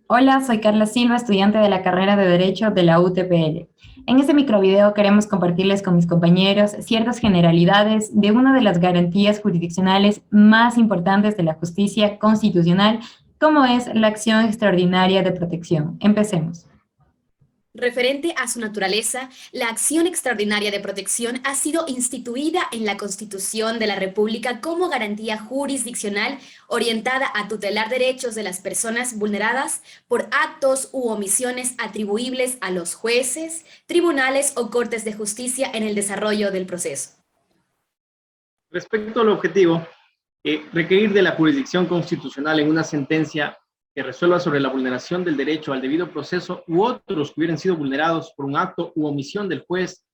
Hola, soy Carla Silva, estudiante de la carrera de Derecho de la UTPL. En este microvideo queremos compartirles con mis compañeros ciertas generalidades de una de las garantías jurisdiccionales más importantes de la justicia constitucional, como es la acción extraordinaria de protección. Empecemos. Referente a su naturaleza, la acción extraordinaria de protección ha sido instituida en la Constitución de la República como garantía jurisdiccional orientada a tutelar derechos de las personas vulneradas por actos u omisiones atribuibles a los jueces, tribunales o cortes de justicia en el desarrollo del proceso. Respecto al objetivo, requerir de la jurisdicción constitucional en una sentencia que resuelva sobre la vulneración del derecho al debido proceso u otros que hubieran sido vulnerados por un acto u omisión del juez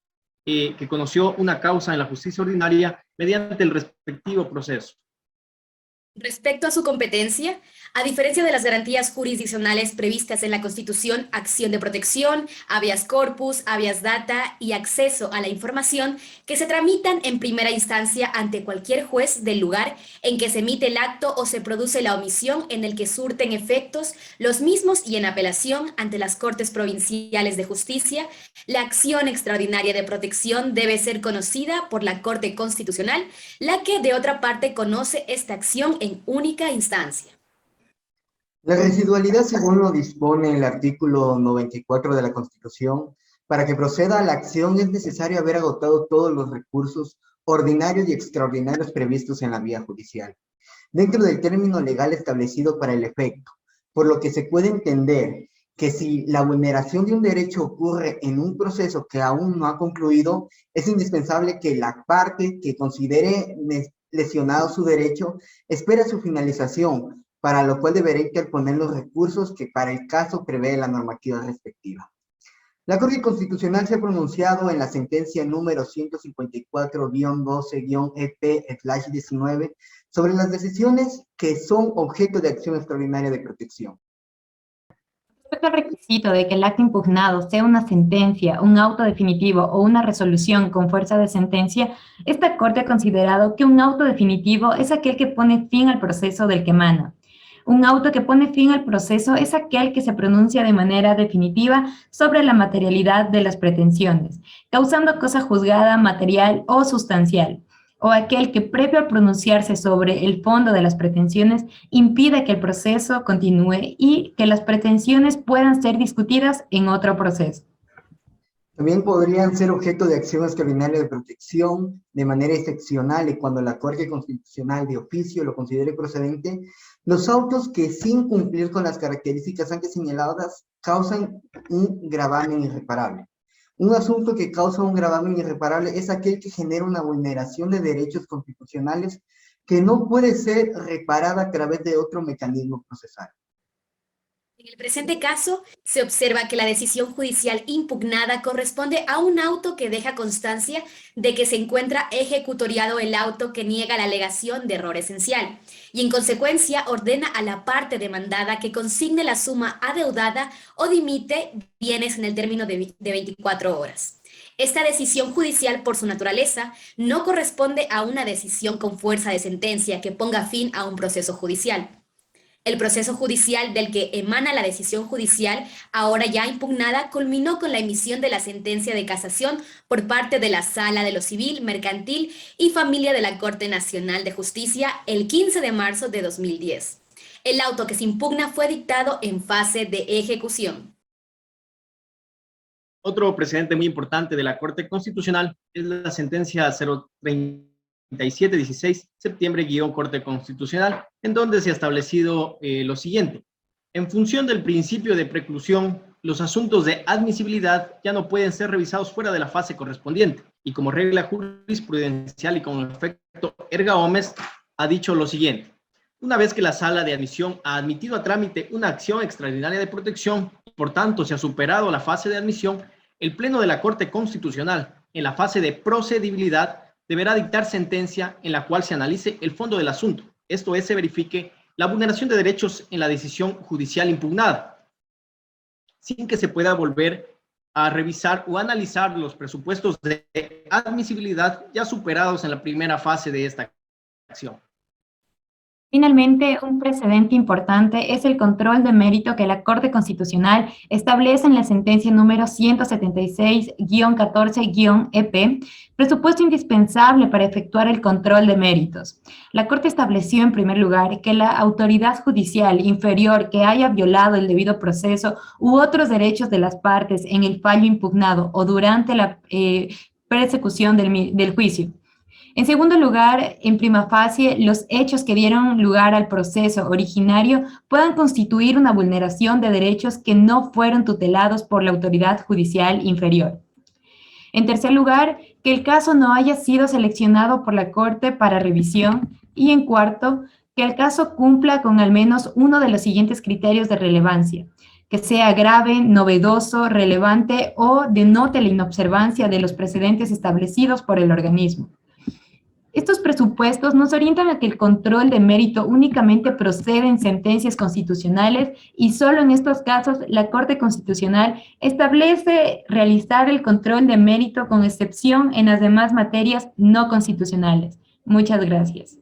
que conoció una causa en la justicia ordinaria mediante el respectivo proceso. Respecto a su competencia, a diferencia de las garantías jurisdiccionales previstas en la Constitución, acción de protección, habeas corpus, habeas data y acceso a la información que se tramitan en primera instancia ante cualquier juez del lugar en que se emite el acto o se produce la omisión en el que surten efectos los mismos y en apelación ante las Cortes Provinciales de Justicia, la acción extraordinaria de protección debe ser conocida por la Corte Constitucional, la que de otra parte conoce esta acción en única instancia. La residualidad, según lo dispone el artículo 94 de la Constitución, para que proceda a la acción es necesario haber agotado todos los recursos ordinarios y extraordinarios previstos en la vía judicial, dentro del término legal establecido para el efecto, por lo que se puede entender que si la vulneración de un derecho ocurre en un proceso que aún no ha concluido, es indispensable que la parte que considere lesionado su derecho espere su finalización, para lo cual deberá interponer los recursos que para el caso prevé la normativa respectiva. La Corte Constitucional se ha pronunciado en la sentencia número 154-12-EP/19 sobre las decisiones que son objeto de acción extraordinaria de protección. Respecto al requisito de que el acto impugnado sea una sentencia, un auto definitivo o una resolución con fuerza de sentencia, esta Corte ha considerado que un auto definitivo es aquel que pone fin al proceso del que emana. Un auto que pone fin al proceso es aquel que se pronuncia de manera definitiva sobre la materialidad de las pretensiones, causando cosa juzgada material o sustancial, o aquel que previo al pronunciarse sobre el fondo de las pretensiones impide que el proceso continúe y que las pretensiones puedan ser discutidas en otro proceso. También podrían ser objeto de acción extraordinaria de protección de manera excepcional y cuando la Corte Constitucional de oficio lo considere procedente, los autos que sin cumplir con las características antes señaladas causan un gravamen irreparable. Un asunto que causa un gravamen irreparable es aquel que genera una vulneración de derechos constitucionales que no puede ser reparada a través de otro mecanismo procesal. En el presente caso, se observa que la decisión judicial impugnada corresponde a un auto que deja constancia de que se encuentra ejecutoriado el auto que niega la alegación de error esencial y en consecuencia ordena a la parte demandada que consigne la suma adeudada o dimite bienes en el término de 24 horas. Esta decisión judicial, por su naturaleza, no corresponde a una decisión con fuerza de sentencia que ponga fin a un proceso judicial. El proceso judicial del que emana la decisión judicial, ahora ya impugnada, culminó con la emisión de la sentencia de casación por parte de la Sala de lo Civil, Mercantil y Familia de la Corte Nacional de Justicia el 15 de marzo de 2010. El auto que se impugna fue dictado en fase de ejecución. Otro precedente muy importante de la Corte Constitucional es la sentencia 03716 septiembre-Corte Constitucional, en donde se ha establecido lo siguiente. En función del principio de preclusión, los asuntos de admisibilidad ya no pueden ser revisados fuera de la fase correspondiente, y como regla jurisprudencial y con efecto erga omnes, ha dicho lo siguiente. Una vez que la sala de admisión ha admitido a trámite una acción extraordinaria de protección, y por tanto se ha superado la fase de admisión, el Pleno de la Corte Constitucional, en la fase de procedibilidad, deberá dictar sentencia en la cual se analice el fondo del asunto. Esto es, se verifique la vulneración de derechos en la decisión judicial impugnada, sin que se pueda volver a revisar o analizar los presupuestos de admisibilidad ya superados en la primera fase de esta acción. Finalmente, un precedente importante es el control de mérito que la Corte Constitucional establece en la sentencia número 176-14-EP, presupuesto indispensable para efectuar el control de méritos. La Corte estableció en primer lugar que la autoridad judicial inferior que haya violado el debido proceso u otros derechos de las partes en el fallo impugnado o durante la persecución del juicio. En segundo lugar, en prima facie, los hechos que dieron lugar al proceso originario puedan constituir una vulneración de derechos que no fueron tutelados por la autoridad judicial inferior. En tercer lugar, que el caso no haya sido seleccionado por la Corte para revisión. Y en cuarto, que el caso cumpla con al menos uno de los siguientes criterios de relevancia: que sea grave, novedoso, relevante o denote la inobservancia de los precedentes establecidos por el organismo. Estos presupuestos nos orientan a que el control de mérito únicamente procede en sentencias constitucionales y solo en estos casos la Corte Constitucional establece realizar el control de mérito con excepción en las demás materias no constitucionales. Muchas gracias.